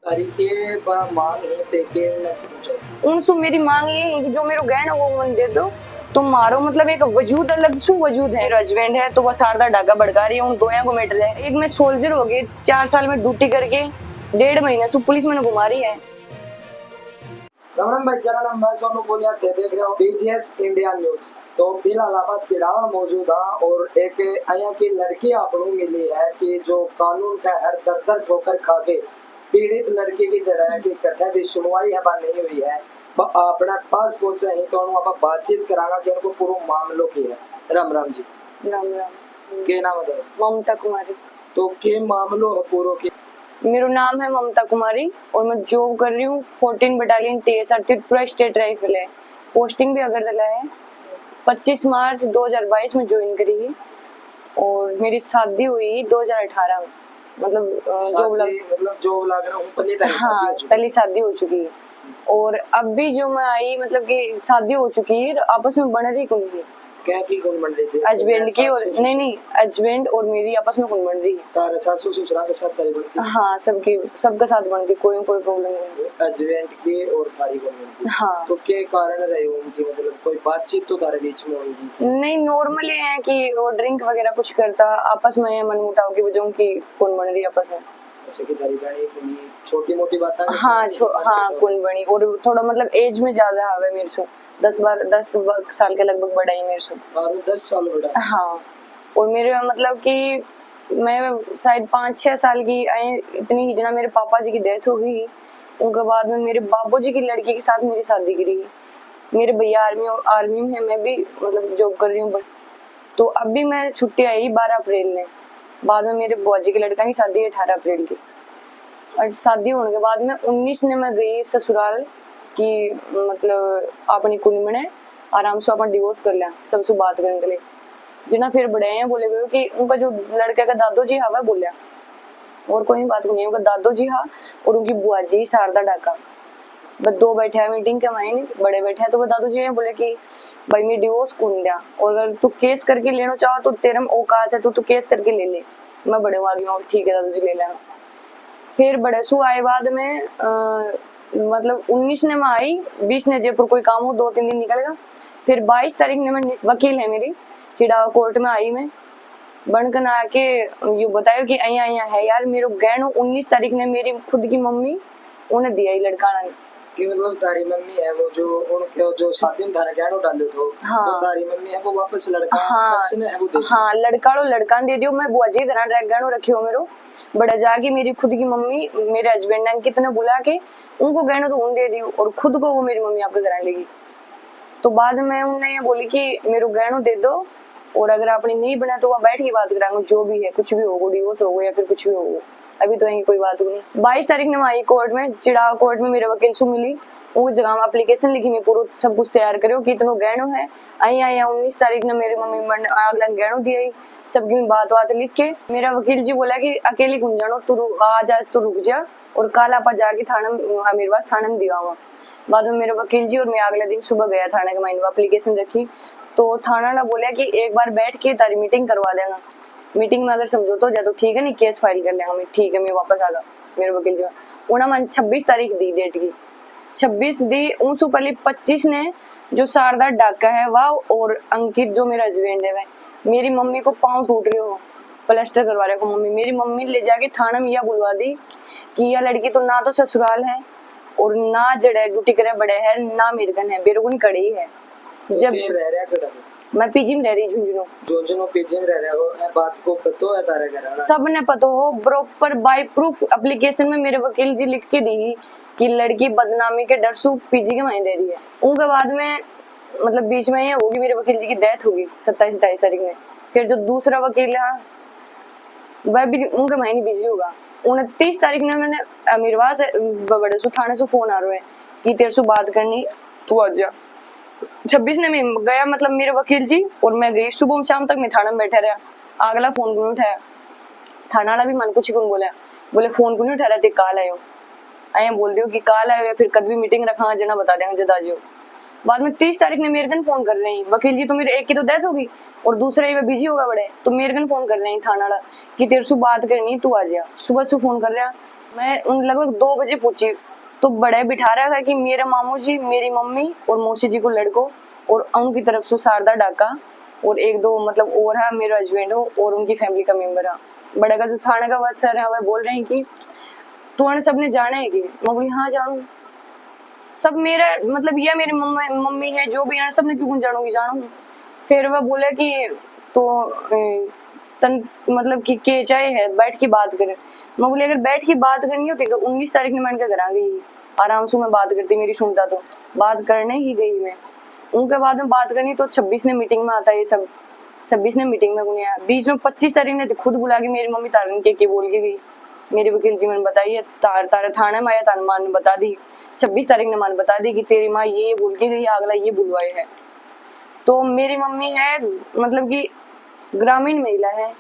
मांग है ते के उनसे मेरी मांग ये है कि जो मेरे गहना वो मन दे दो। तो मारो मतलब एक वजूद अलग सु वजूद है। मेरा हस्बैंड है तो वो सारदा डाका भड़का रही है उन दोया को मेटर है। एक मैं सोल्जर हो गई 4 साल में ड्यूटी करके 1.5 महीने से पुलिस मैंने घुमा रही है। राम भाई शरण मैं सोनू बोलिया ते देख रहे हो बीजीएस इंडिया न्यूज। तो फिलहाल आप चिड़ावा मौजूद है और एक अया की लड़की आपको मिली है कि जो कानून का हर दर ठोकर खा के पीड़ित लड़की की जरा की कथा भी सुनवाई है नहीं हुई है अपना पास पहुंचे ही तो आप बातचीत कराना कि उनको पूरा मामलों की है। राम राम जी। राम राम। के नाम है? ममता कुमारी। तो के मामलों है पूरा की? मेरा नाम है ममता कुमारी और मैं जॉब कर रही हूँ 14 battalion TSR Tripura state rifle है। पोस्टिंग भी अगरतला है। 25 मार्च 2022 में ज्वाइन करी है और मेरी शादी हुई 2018 में। मतलब जॉब लग रहा हूँ पहली शादी हो चुकी है और अब भी जो मैं आई मतलब कि शादी हो चुकी है आपस में बन रही कौन की क्या की कौन बन रही थी? हस्बैंड की और नहीं हस्बैंड और मेरी आपस में कौन बन रही है? तारे सासू ससुरा के साथ तारी बनती? हाँ सबके साथ बन के कोई प्रॉब्लम नहीं है। हस्बैंड की और तारी बन बनती? हाँ। तो क्या कारण रहे उनकी मतलब कोई बातचीत तो तारे बीच में होगी? नहीं नॉर्मली है कि वो ड्रिंक वगैरह कुछ करता आपस में मनमुटाव की वजह की कौन बन रही आपस में। अच्छा की तारी बनी छोटी मोटी बात? हाँ कौन बनी और थोड़ा मतलब एज में ज्यादा है मेरे से 10 साल के लगभग बड़ा है मेरे से। 10 साल बड़ा? हाँ और मेरे मतलब कि मैं शायद 5-6 साल की इतनी ही जना मेरे पापा जी की डेथ हो गई। उनके बाद में मेरे बाबू जी की लड़की के साथ मेरी शादी करी। मेरे भैया आर्मी में है मैं भी मतलब जॉब कर रही हूँ। तो अभी मैं छुट्टी आई 12 अप्रैल में। बाद में मेरे बुआ जी के लड़का की शादी है 18 अप्रैल की और शादी होने के बाद में 19 ने मैं गई ससुराल की मतलब अपनी कुल में आराम से अपन डिवोर्स कर लिया सबसे बात करने के लिए। जिना फिर बड़े हैं बोले गए कि उनका जो लड़के का दादो जी हाँ बोलिया और कोई बात नहीं उनका दादो जी हाँ और उनकी बुआ जी शारदा डाका बस 2 बैठे हैं मीटिंग के मायने बड़े बैठे हैं। तो वो दादू जी बोले कि भाई मैं डिवोर्स कौन दिया और अगर तू केस करके लेना चाहो तो तेरे में औकात है तू केस करके ले ले। मैं बड़े आ गया ठीक है दादू जी ले लेना। फिर बड़े सु आए बाद में मतलब 19 ने मैं आई 20 ने जयपुर कोई काम हो 2-3 दिन निकल गया। फिर 22 तारीख ने मैं वकील है मेरी चिड़ावा कोर्ट में आई मैं बनकर आके ये बताया कि अया है यार मेरे गहनो 19 तारीख ने मेरी खुद की मम्मी उन्हें दिया ही लड़काना ने कि मतलब तारी मम्मी है वो जो उनके जो शादी में थारा गहनो डाले तो हाँ। तो तारी मम्मी है वो वापस लड़का हाँ है वो दे हाँ लड़का दे दियो। मैं बुआ जी घर गहनो रखी हो मेरो बड़ा जाके मेरी खुद की मम्मी मेरे हस्बैंड ने कितने बुला के उनको गहनो तो उन दे दी और खुद को वो मेरी मम्मी आपके घर लेगी। तो बाद में उन्होंने ये बोली कि मेरे गहनो दे दो और अगर आपने नहीं बना तो वह बैठ के बात करांगे जो भी है कुछ भी होगा डिवोर्स होगा या फिर कुछ भी होगा अभी तो यही कोई बात नहीं। 22 तारीख ने मैं आई कोर्ट में चिड़ावा कोर्ट में मेरे वकील से मिली उनकी जगह में एप्लीकेशन लिखी मैं पूरा सब कुछ तैयार करो कि इतना गहनो है आई 19 तारीख ने मेरी मम्मी अगला गहनो दिया सबकी बात लिख के। मेरा वकील जी बोला कि अकेली घूम जानो तू आज तू रुक जा और कल आप जाके थाना मेरे पास थाने में दिया। बाद में मेरे वकील जी और मैं अगले दिन सुबह गया थाने के माइंड एप्लीकेशन रखी तो थाना ने बोला कि एक बार बैठ के तारी मीटिंग करवा देगा। मीटिंग में अगर समझौता हो जाए तो ठीक है नहीं केस फाइल कर लेंगे। ठीक है मैं वापस आ गया मेरे वकील जी उन्होंने 26 तारीख दी डेट की 26 दी उनसे पहले 25 ने जो शारदा डाका है वह और अंकित जो मेरा हस्बैंड है वह मेरी मम्मी को पाँव टूट रहे हो प्लास्टर करवा रहे हो मम्मी मेरी मम्मी ले जाके थाना में यह बुलवा दी कि यह लड़की तो ना तो ससुराल है और ना जड़े ड्यूटी करे बड़े है ना मेरे कन है बेरुगुन कड़ी है। जब मैं पीजी में रह रही झुंझुनू पीजी में रह रहे हो बात को पता है तारे घर सब ने पता हो प्रॉपर बाय प्रूफ एप्लीकेशन में मेरे वकील जी लिख के दी कि लड़की बदनामी के डर से पीजी के मायने दे रही है। उनके बाद में मतलब बीच में ये होगी मेरे वकील जी की डेथ होगी 27-28 तारीख में। फिर जो दूसरा वकील है वह भी उनके महीने बिजी होगा। 29 तारीख ने मैंने अमीरवा से बड़े सु थाने से फोन आ रहे हैं कि तेरे से बात करनी तू आ जा। 26 ने मैं गया मतलब मेरे वकील जी और मैं गई सुबह शाम तक मैं थाना में बैठा रहा। अगला फोन को नहीं उठाया थाना वाला भी मन कुछ कौन बोले फोन को नहीं उठा रहे थे काल आयो अं बोल दियो कि काल आयो या फिर कद भी मीटिंग रखा जना बता देंगे जदा जियो। बाद में 30 तारीख ने मेरे कन फोन कर रहे हैं वकील जी तो मेरे एक की तो डेथ होगी और दूसरा ही बिजी होगा बड़े तो मेरे कन फोन कर रहे हैं थाना वाला कि तेरे से बात करनी तू आ जा। सुबह से फोन कर रहा मैं उन लगभग 2 बजे पूछी तो बड़े बिठा रहा था कि मेरा मामू जी, मेरी मम्मी और मौसी जी को लड़को और उनकी तरफ से शारदा डाका और 1-2 मतलब और है मेरा हस्बैंड हो और उनकी फैमिली का मेंबर है। बड़े का जो थाने का सर है वह बोल रहे हैं कि तुम्हारे सबने जाना है कि मैं बोली हाँ जानू सब मेरा मतलब ये मेरी मम्मी है जो भी है सबने क्यों जानूंगी जानू। फिर वह बोला कि तो तन मतलब कि के चाहे है बैठ के बात करें। मैं बोली अगर बैठ के बात करनी होती तो 19 तारीख ने मैं इनके घर आ गई आराम से मैं बात करती मेरी सुनता तो बात करने ही गई मैं। उनके बाद में बात करनी तो 26 ने मीटिंग में आता ये सब 26 ने मीटिंग में गुनिया बीच में 25 तारीख ने खुद बुला के मेरी मम्मी तारन के बोल के गई। मेरे वकील जी मैंने बताई है तारे थाने में आया तार मां ने बता दी 26 तारीख ने मां ने बता दी कि तेरी माँ ये बोल के गई अगला ये बुलवाए है। तो मेरी मम्मी है मतलब कि ग्रामीण महिला है।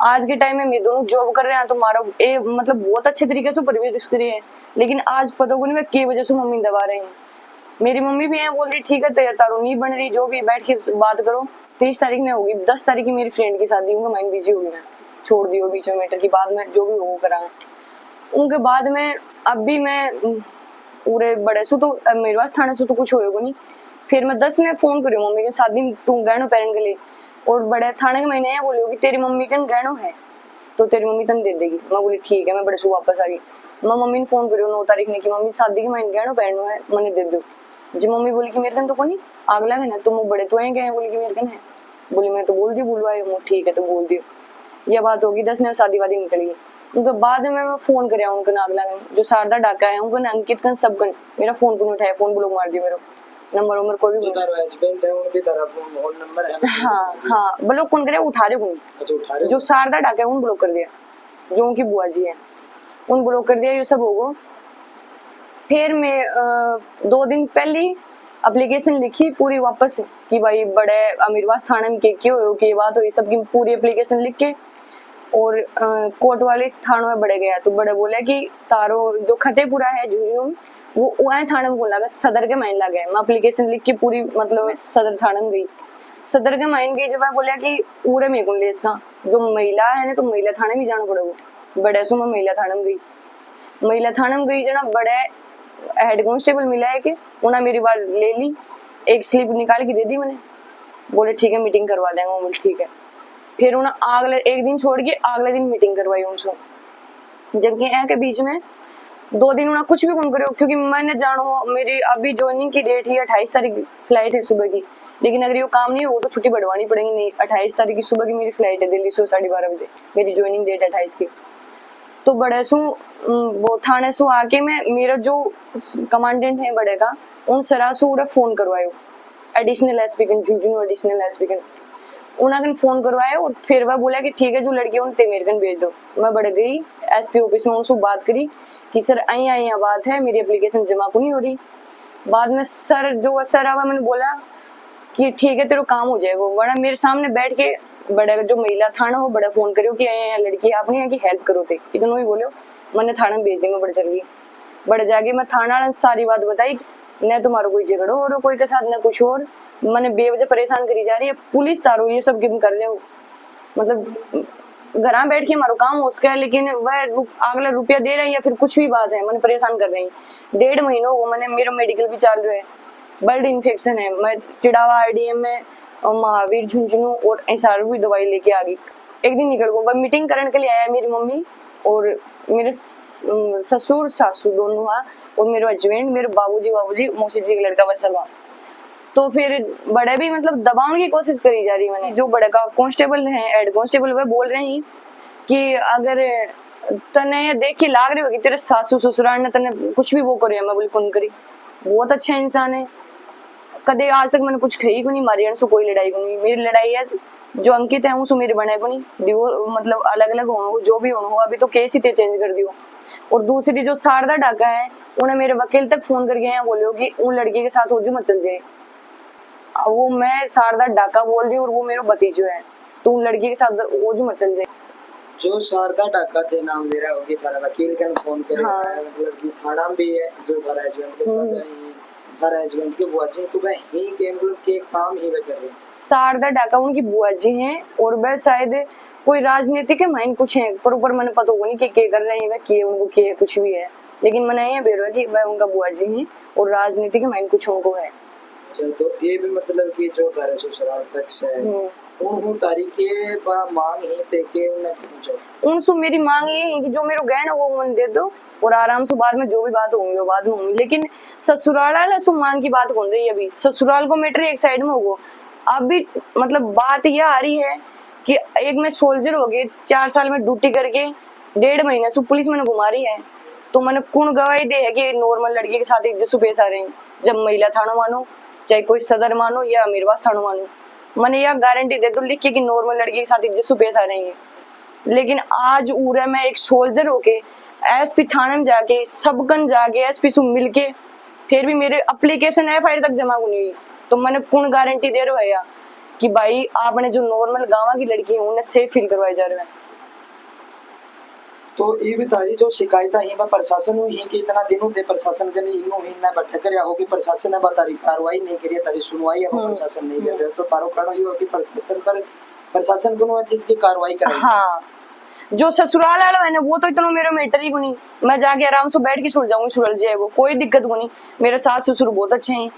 आज के टाइम में मैं दोनों जॉब कर रहे हैं तो मारा मतलब बहुत अच्छे तरीके से परवरिश करी है लेकिन आज पता को नहीं मैं के वजह से मम्मी दबा रही हूँ। मेरी मम्मी भी है बोल रही ठीक है तारो नहीं बन रही जो भी बैठ के बात करो। 23 तारीख में होगी 10 तारीख की मेरी फ्रेंड की शादी होगी माइंड बिजी होगी मैं छोड़ दियो बीच में मैटर की बाद में जो भी हो करा। उनके बाद में अब भी मैं पूरे बड़े सु तो मेरे पास थाने से तो कुछ होएगा नहीं। फिर मैं 10 ने फोन करी मम्मी के शादी तू गहनो पहन के लिए और बड़े थाने के महीने बोली होगी तेरी मम्मी के गहनो है तो तेरी मम्मी तन दे देगी। मैं बोली ठीक है मैं बड़े सु वापस आ गई। मैं मम्मी ने फोन करी 9 तारीख ने कि मम्मी शादी के महीने गहनो पहनो है मैंने दे दो जी। मम्मी बोली कि मेरे कन तो कोनी अगला है ना तुम बड़े तो गए बोली कि मेरे कन है बोली मैं तो बोल दी बुलवाए ठीक है तो बोल दियो। यह बात होगी 10 ने शादी वादी निकल गई। उनके बाद में मैं फोन कर उनको अगला जो शारदा डाका है उनको अंकित कन सब कन मेरा फोन को उठाया फोन ब्लॉक मार दिया मेरा नंबर उम्र कोई भी नंबर है। हाँ ब्लॉक कौन करे उठा रहे कौन अच्छा उठा रहे जो शारदा डाका है उन ब्लॉक कर दिया जो उनकी बुआ जी है उन ब्लॉक कर दिया ये सब होगा। फिर मैं 2 दिन पहले एप्लीकेशन लिखी पूरी वापस कि भाई बड़े अमीरवास थाने में क्यों हो कि बात हुई सबकी पूरी एप्लीकेशन लिख के और कोर्ट वाले थानों में बड़े गया तो बड़े बोले कि तारो जो खतेपुरा है झुंझुनू वो वहाँ थाने में लगा सदर के माइन लगा मैं एप्लीकेशन लिख के पूरी मतलब सदर थाने में गई। सदर के माइन गई जब मैं बोला कि पूरे में कुल इसका जो महिला है ना तो महिला थाने में जाना पड़ेगा। बड़े सो मैं महिला थाने में गई महिला थाने में गई जना बड़े हेड कांस्टेबल मिला है कि उन्हें मेरी बात ले ली एक स्लिप निकाल के दे दी मैंने बोले ठीक है मीटिंग करवा देंगे बोले ठीक है। फिर उन्हें अगले एक दिन छोड़ के अगले दिन मीटिंग करवाई उनसे जबकि यहाँ के बीच में 2 दिन उन्हें कुछ भी कम करो क्योंकि मैंने जानो मेरी अभी ज्वाइनिंग की डेट है 28 तारीख फ्लाइट है सुबह की लेकिन अगर ये काम नहीं हो तो छुट्टी बढ़वानी पड़ेगी। नहीं 28 तारीख की सुबह की मेरी फ्लाइट है दिल्ली से 12:30 बजे मेरी ज्वाइनिंग डेट 28 की। तो बड़े सु वो थाने सु आके मैं मेरा जो कमांडेंट है बड़े का उन सरासु पूरा फोन करवायो एडिशनल एसपी कन झुंझुनू एडिशनल एसपी कन उन्होंने फोन करवाया और फिर वह बोला कि ठीक है जो लड़की है उन्हें मेरे कन भेज दो। मैं बढ़ गई एसपी ऑफिस में उनसे बात करी कि सर आई बात है मेरी एप्लीकेशन जमा को नहीं हो रही। बाद में सर जो सर आवा मैंने बोला कि ठीक है तेरा काम हो जाएगा। बड़ा मेरे सामने बैठ के बड़ा जो महिला थाना हो बड़ा फोन करो कि लड़की आपने यहाँ की हेल्प करो थे इतना ही बोलो मैंने थाना में भेज दी। मैं बड़ा चल गई बड़ा जाके मैं थाना सारी बात बताई न तुम्हारा कोई झगड़ो और कोई के साथ न कुछ और मैंने बेवजह परेशान करी जा रही है पुलिस तारो ये सब गिम कर रहे हो मतलब घर बैठ के हमारा काम हो उसका है लेकिन वह अगला रुपया दे रहे हैं या फिर कुछ भी बात है मैंने परेशान कर रही 1.5 महीनों को मैंने मेरा मेडिकल भी चालू है ब्लड इन्फेक्शन है मैं चिड़ावा RDM में और महावीर झुंझुनू और SRO की दवाई लेके आ गई। एक दिन निकल गई मीटिंग करने के लिए आया मेरी मम्मी और मेरे ससुर सासू दोनों हुआ और मेरे हस्बैंड मेरे बाबूजी मौसी जी का लड़का वैसा हुआ। तो फिर बड़े भी मतलब दबाने की कोशिश करी जा रही मैंने जो बड़े का कांस्टेबल है हेड कांस्टेबल वह बोल रहे हैं कि अगर तने देख के लाग रही होगी तेरे सासू ससुराल ने तने कुछ भी वो करे मैं बिल्कुल करी बहुत अच्छा इंसान है कदे आज तक मैंने कुछ कही को नहीं मारी से कोई लड़ाई को नहीं मेरी लड़ाई है जो अंकित है उसको मेरे बने को नहीं मतलब अलग अलग हो जो भी हो अभी तो केस ही ते चेंज कर दियो। और दूसरी जो शारदा डाका है उन्हें मेरे वकील तक फोन करके यहाँ बोले कि उन लड़की के साथ हो जो मत चल जाए वो मैं शारदा डाका बोल रही हूँ और वो मेरा भतीजो है तो उन लड़की के साथ वो जो मत चल जाए। जो शारदा डाका थे नाम ले रहा होगी थाना वकील का फोन करे मतलब कि थाना भी है जो थाना हस्बैंड के साथ थारे हस्बैंड की बुआ जी तो वह ही के मतलब के काम ही वे कर रहे हैं। शारदा डाका उनकी बुआ जी हैं और वह शायद कोई राजनीति के माइन कुछ है पर ऊपर मैंने पता होगा नहीं कि के कर रहे हैं वह के उनको के कुछ भी है, लेकिन मैंने ये बेरो है कि वह उनका बुआ जी हैं और राजनीति के माइन कुछ उनको है। अच्छा तो ये भी मतलब कि जो थारे ससुराल पक्ष है उन तारीखे पर मांग ही थे के उन्हें पूछो उनसे मेरी मांग ये है कि जो मेरे गहना वो मन दे दो और आराम से बाद में जो भी बात होंगी वो बाद में होंगी, लेकिन ससुराल वाला सो मांग की बात कौन रही है। अभी ससुराल को मैटर एक साइड में होगो, अभी मतलब बात यह आ रही है कि एक में सोल्जर हो गए 4 साल में ड्यूटी करके 1.5 महीने से पुलिस मैंने घुमा रही है, तो मैंने कौन गवाही दे है कि नॉर्मल लड़की के साथ इज्जत से पेश आ रहे हैं। जब महिला थाना मानो चाहे कोई सदर मानो या मेरे पास थाना मानो, मैंने यह गारंटी दे दो लिख के कि नॉर्मल लड़की के साथ इज्जत से पेश आ रही है। लेकिन आज उरे में एक सोल्जर होके एसपी थाने में जाके सबकन जाके एसपी से मिलके फिर भी मेरे एप्लीकेशन एफआईआर तक जमा नहीं हुई, तो मैंने कौन गारंटी दे रहा है या कि भाई आपने जो नॉर्मल गांव की लड़की है उन्हें सेफ फील करवाए जा रहे हैं। तो ये भी तारी जो शिकायत ही मैं प्रशासन ही कि इतना दिनों थे प्रशासन के नहीं इनो ही ना बैठक कर हो कि प्रशासन ने बतारी कार्रवाई नहीं करी तारी सुनवाई है प्रशासन नहीं कर रहे, तो तारो कहना ये हो कि प्रशासन पर प्रशासन को चीज की कार्रवाई करे। हाँ जो ससुराल वाला है ना वो तो इतना मेरा मैटर ही को नहीं, मैं जाके आराम से बैठ के सुल जाऊंगी, सुलझ जाएगा कोई दिक्कत को नहीं। मेरे सास ससुर बहुत अच्छे हैं,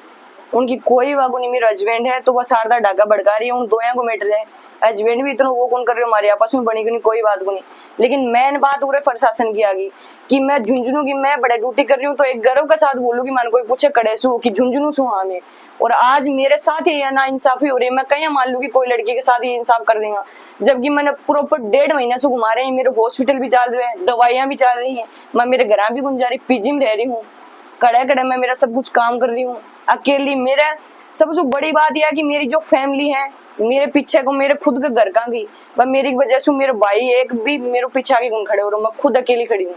उनकी कोई वागु नहीं। मेरा हस्बैंड है तो वह शारदा डाका भड़का रही है, उन दोया को मैटर है। हस्बैंड भी इतना वो कौन कर रहे हो हमारे आपस में बनी नहीं कोई बात को नहीं, लेकिन मेन बात पूरे प्रशासन की आ गई कि मैं झुंझुनू की मैं बड़े ड्यूटी कर रही हूँ तो एक गर्व के साथ बोलूँ कि मान कोई पूछे कड़े सु कि झुंझुनू सु हाँ में, और आज मेरे साथ ही ना इंसाफी हो रही है। मैं कहीं मान लूँ कि कोई लड़की के साथ ही इंसाफ कर देगा, जबकि मैंने प्रॉपर 1.5 महीने से घुमा रहे हैं। मेरे हॉस्पिटल भी चल रहे हैं, दवाइयाँ भी चल रही हैं, मैं मेरे घर भी गुंजा रही, पीजी में रह रही हूँ, कड़े कड़े मैं मेरा सब कुछ काम कर रही हूँ अकेली। मेरा सबसे बड़ी बात यह है कि मेरी जो फैमिली है मेरे पीछे को मेरे खुद के घर का की मेरी वजह से मेरे भाई एक भी मेरे पीछे आके घूम खड़े हो रहे, मैं खुद अकेली खड़ी हूँ।